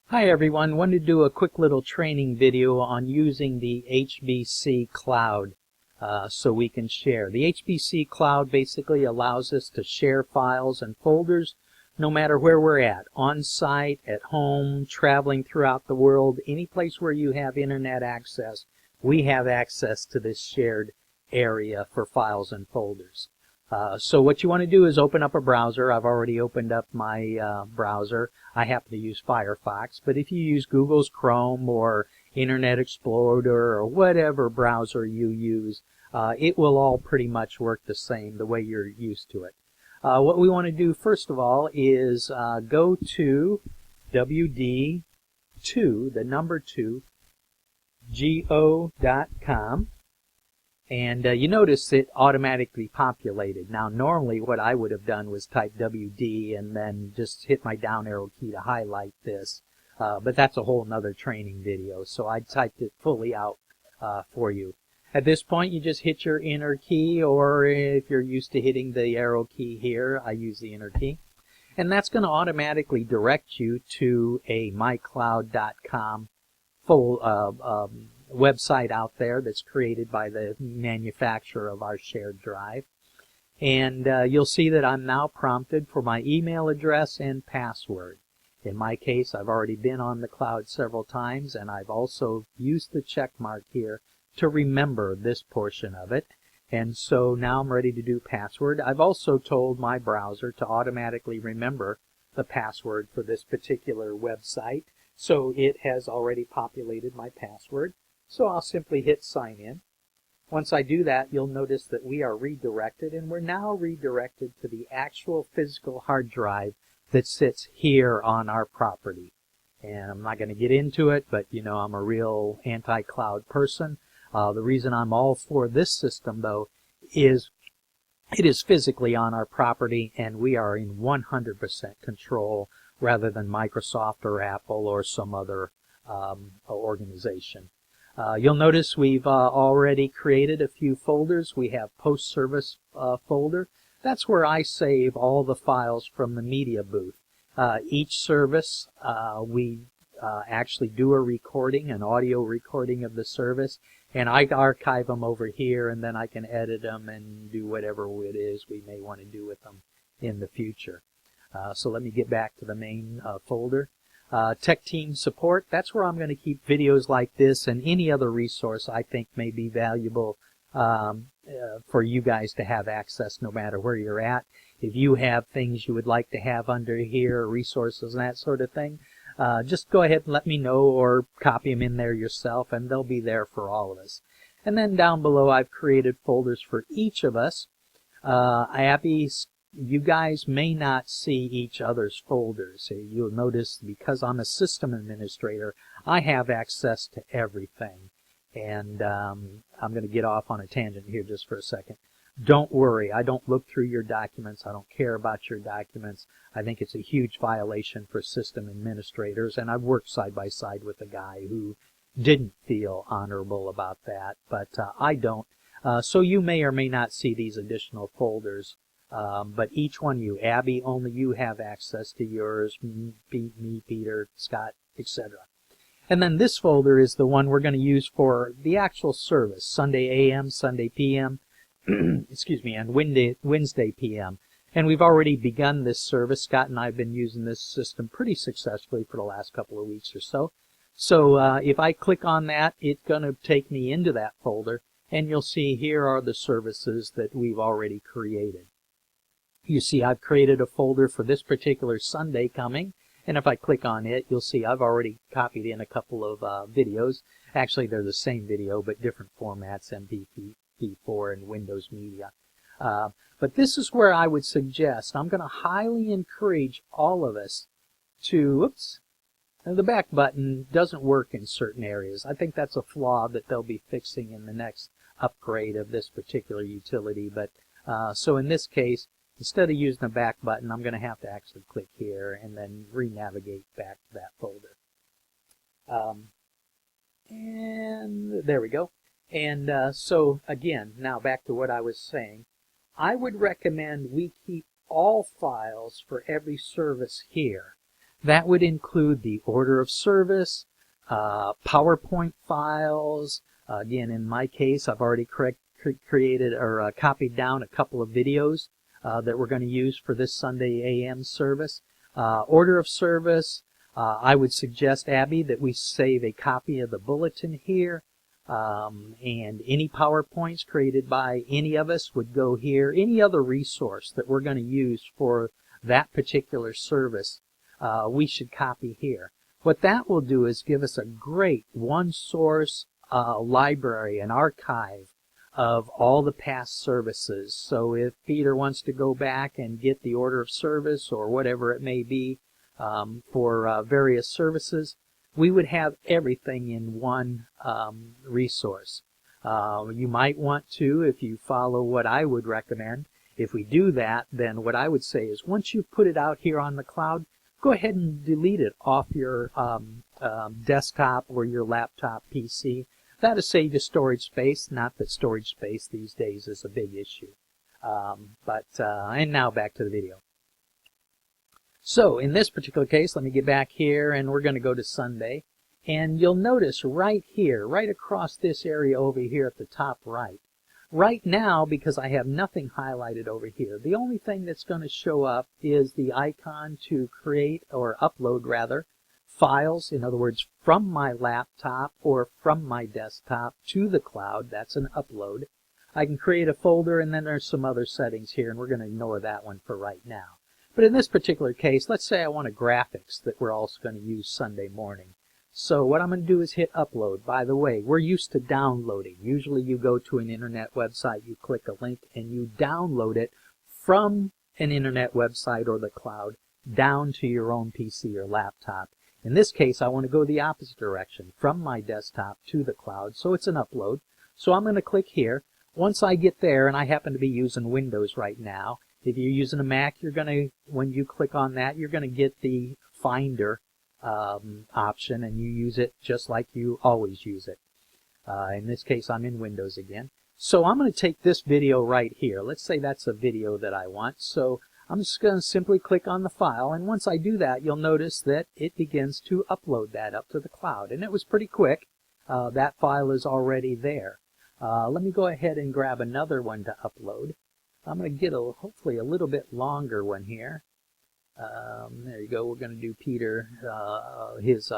Hi everyone, wanted to do a quick little training video on using the HBC Cloud so we can share. The HBC Cloud basically allows us to share files and folders no matter where we're at, on site, at home, traveling throughout the world, any place where you have internet access. We have access to this shared area for files and folders. So what you want to do is open up a browser. I've already opened up my browser. I happen to use Firefox, but if you use Google's Chrome or Internet Explorer or whatever browser you use, it will all pretty much work the same, the way you're used to it. What we want to do first of all is go to WD2, the number 2, go.com. And you notice it automatically populated. Now normally what I would have done was type WD and then just hit my down arrow key to highlight this. But that's a whole nother training video, so I typed it fully out for you. At this point you just hit your enter key, or if you're used to hitting the arrow key here, I use the enter key. And that's going to automatically direct you to a mycloud.com full website out there that's created by the manufacturer of our shared drive. And you'll see that I'm now prompted for my email address and password. In my case, I've already been on the cloud several times, and I've also used the check mark here to remember this portion of it. And so now I'm ready to do password. I've also told my browser to automatically remember the password for this particular website. So it has already populated my password. So I'll simply hit sign in. Once I do that, you'll notice that we are redirected, and we're now redirected to the actual physical hard drive that sits here on our property. And I'm not going to get into it, but you know I'm a real anti-cloud person. The reason I'm all for this system, though, is it is physically on our property, and we are in 100% control rather than Microsoft or Apple or some other organization. You'll notice we've already created a few folders. We have post-service folder. That's where I save all the files from the media booth. Each service, we actually do a recording, an audio recording of the service, and I archive them over here, and then I can edit them and do whatever it is we may want to do with them in the future. So let me get back to the main folder. Tech Team Support, that's where I'm going to keep videos like this and any other resource I think may be valuable for you guys to have access no matter where you're at. If you have things you would like to have under here, resources and that sort of thing, just go ahead and let me know, or copy them in there yourself, and they'll be there for all of us. And then down below I've created folders for each of us. You guys may not see each other's folders. You'll notice because I'm a system administrator, I have access to everything. And I'm going to get off on a tangent here just for a second. Don't worry, I don't look through your documents. I don't care about your documents. I think it's a huge violation for system administrators, and I've worked side by side with a guy who didn't feel honorable about that, but I don't. So you may or may not see these additional folders. But each one of you, Abby, only you have access to yours, me, Peter, Scott, etc. And then this folder is the one we're going to use for the actual service, Sunday AM, Sunday PM, excuse me, and Wednesday PM. And we've already begun this service. Scott and I have been using this system pretty successfully for the last couple of weeks or so. So if I click on that, it's going to take me into that folder, and you'll see here are the services that we've already created. You see I've created a folder for this particular Sunday coming, and if I click on it, you'll see I've already copied in a couple of videos. Actually, they're the same video, but different formats, MP4 and Windows Media. But this is where I would suggest, I'm going to highly encourage all of us to, the back button doesn't work in certain areas. I think that's a flaw that they'll be fixing in the next upgrade of this particular utility. But so in this case, instead of using the back button, I'm going to have to actually click here and then re-navigate back to that folder. And there we go. And so again, now back to what I was saying. I would recommend we keep all files for every service here. That would include the order of service, PowerPoint files. Again, in my case, I've already created or copied down a couple of videos that we're going to use for this Sunday AM service. Order of service, I would suggest, Abby, that we save a copy of the bulletin here, and any PowerPoints created by any of us would go here. Any other resource that we're going to use for that particular service, we should copy here. What that will do is give us a great one-source library, an archive of all the past services. So if Peter wants to go back and get the order of service or whatever it may be for various services, we would have everything in one resource. You might want to, if you follow what I would recommend, if we do that, then what I would say is once you've put it out here on the cloud, go ahead and delete it off your desktop or your laptop PC. That'll save you storage space. Not that storage space these days is a big issue. And now back to the video. So in this particular case, let me get back here, and we're going to go to Sunday. And you'll notice right here, right across this area over here at the top right, right now, because I have nothing highlighted over here, the only thing that's going to show up is the icon to create, or upload rather, files, in other words, from my laptop or from my desktop to the cloud. That's an upload. I can create a folder, and then there's some other settings here, and we're going to ignore that one for right now. But in this particular case, let's say I want a graphics that we're also going to use Sunday morning. So what I'm going to do is hit upload. By the way, we're used to downloading. Usually you go to an internet website, you click a link, and you download it from an internet website or the cloud down to your own PC or laptop. In this case, I want to go the opposite direction, from my desktop to the cloud, so it's an upload. So I'm going to click here. Once I get there, and I happen to be using Windows right now, if you're using a Mac, you're going to, when you click on that, you're going to get the Finder option, and you use it just like you always use it. In this case, I'm in Windows again. So I'm going to take this video right here. Let's say that's a video that I want. So I'm just going to simply click on the file, and once I do that, you'll notice that it begins to upload that up to the cloud. And it was pretty quick. That file is already there. Let me go ahead and grab another one to upload. I'm going to get hopefully a little bit longer one here. There you go. We're going to do Peter, his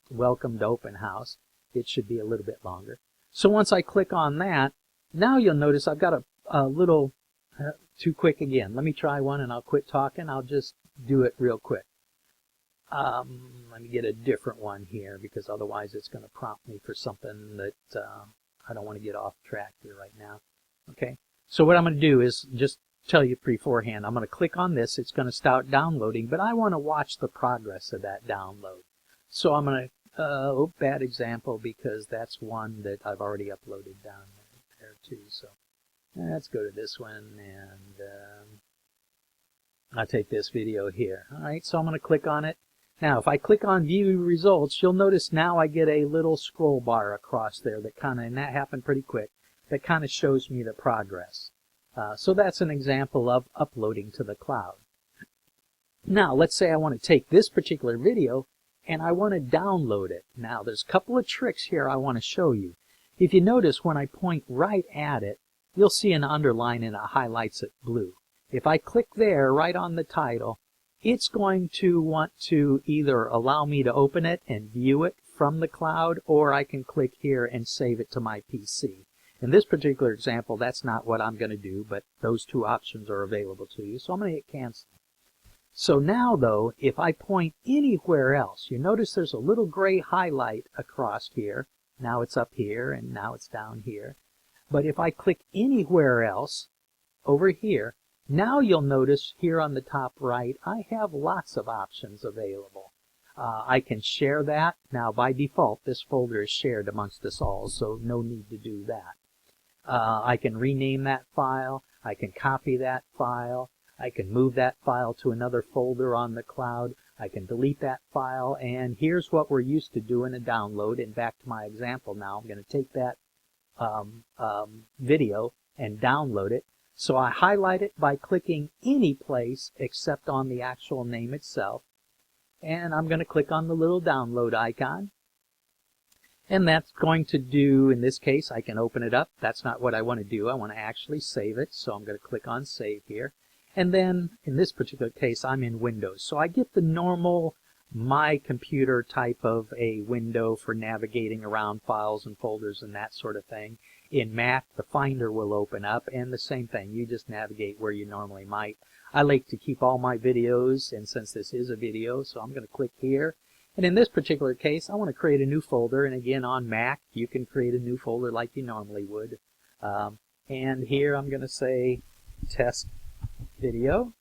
welcome to open house. It should be a little bit longer. So once I click on that, now you'll notice I've got a little too quick again. Let me try one, and I'll quit talking. I'll just do it real quick. Let me get a different one here, because otherwise it's going to prompt me for something that I don't want to get off track here right now. Okay. So what I'm going to do is just tell you beforehand. I'm going to click on this. It's going to start downloading, but I want to watch the progress of that download. So I'm going to, bad example, because that's one that I've already uploaded down there too. So let's go to this one, and I'll take this video here. All right, so I'm going to click on it. Now, if I click on View Results, you'll notice now I get a little scroll bar across there that kind of, and that happened pretty quick, that kind of shows me the progress. So that's an example of uploading to the cloud. Now, let's say I want to take this particular video and I want to download it. Now, there's a couple of tricks here I want to show you. If you notice, when I point right at it, you'll see an underline and it highlights it blue. If I click there, right on the title, it's going to want to either allow me to open it and view it from the cloud, or I can click here and save it to my PC. In this particular example, that's not what I'm going to do, but those two options are available to you, so I'm going to hit cancel. So now, though, if I point anywhere else, you notice there's a little gray highlight across here. Now it's up here, and now it's down here. But if I click anywhere else, over here, now you'll notice here on the top right, I have lots of options available. I can share that. Now, by default, this folder is shared amongst us all, so no need to do that. I can rename that file. I can copy that file. I can move that file to another folder on the cloud. I can delete that file. And here's what we're used to doing, a download. And back to my example now, I'm going to take that video and download it. So I highlight it by clicking any place except on the actual name itself. and I'm going to click on the little download icon. And that's going to do, in this case, I can open it up. That's not what I want to do. I want to actually save it, so I'm going to click on Save here. And then, in this particular case, I'm in Windows. So I get the normal My Computer type of a window for navigating around files and folders and that sort of thing. In Mac, the Finder will open up, and the same thing. You just navigate where you normally might. I like to keep all my videos, and since this is a video, so I'm going to click here. And in this particular case, I want to create a new folder, and again on Mac, you can create a new folder like you normally would. And here I'm going to say test video.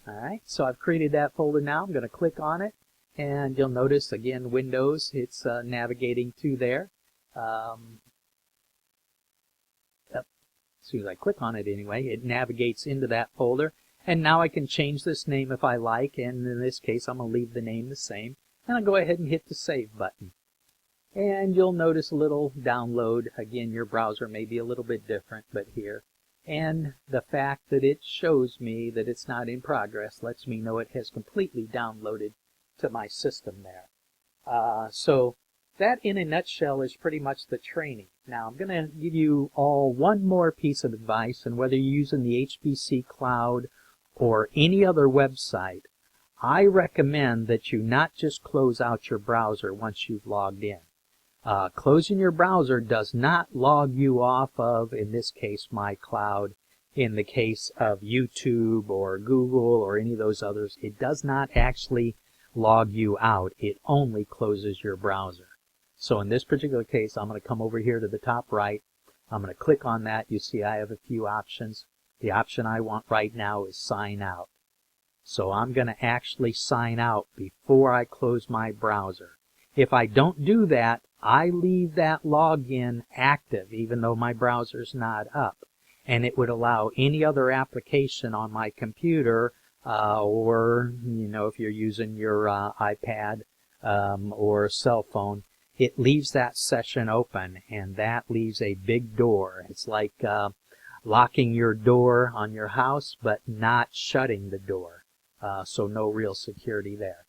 Alright, so I've created that folder now. I'm going to click on it, and you'll notice again Windows, it's navigating to there. As soon as I click on it anyway, it navigates into that folder. And now I can change this name if I like, and in this case I'm going to leave the name the same. And I'll go ahead and hit the Save button. And you'll notice a little download. Again, your browser may be a little bit different, but here. And the fact that it shows me that it's not in progress lets me know it has completely downloaded to my system there. So that in a nutshell is pretty much the training. Now I'm going to give you all one more piece of advice, and whether you're using the HBC Cloud or any other website, I recommend that you not just close out your browser once you've logged in. Closing your browser does not log you off of, in this case, my cloud. In the case of YouTube or Google or any of those others, it does not actually log you out. It only closes your browser. So in this particular case, I'm going to come over here to the top right. I'm going to click on that. You see I have a few options. The option I want right now is sign out. So I'm going to actually sign out before I close my browser. If I don't do that, I leave that login active even though my browser's not up. And it would allow any other application on my computer or, if you're using your iPad or cell phone, it leaves that session open, and that leaves a big door. It's like locking your door on your house, but not shutting the door. So no real security there.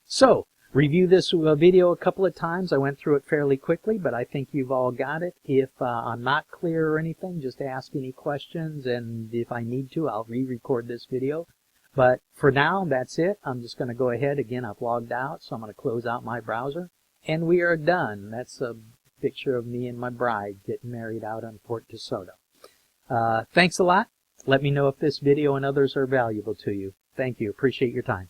So, review this video a couple of times. I went through it fairly quickly, but I think you've all got it. If I'm not clear or anything, just ask any questions, and if I need to, I'll re-record this video. But for now, that's it. I'm just going to go ahead. Again, I've logged out, so I'm going to close out my browser. And we are done. That's a picture of me and my bride getting married out on Port DeSoto. Thanks a lot. Let me know if this video and others are valuable to you. Thank you. Appreciate your time.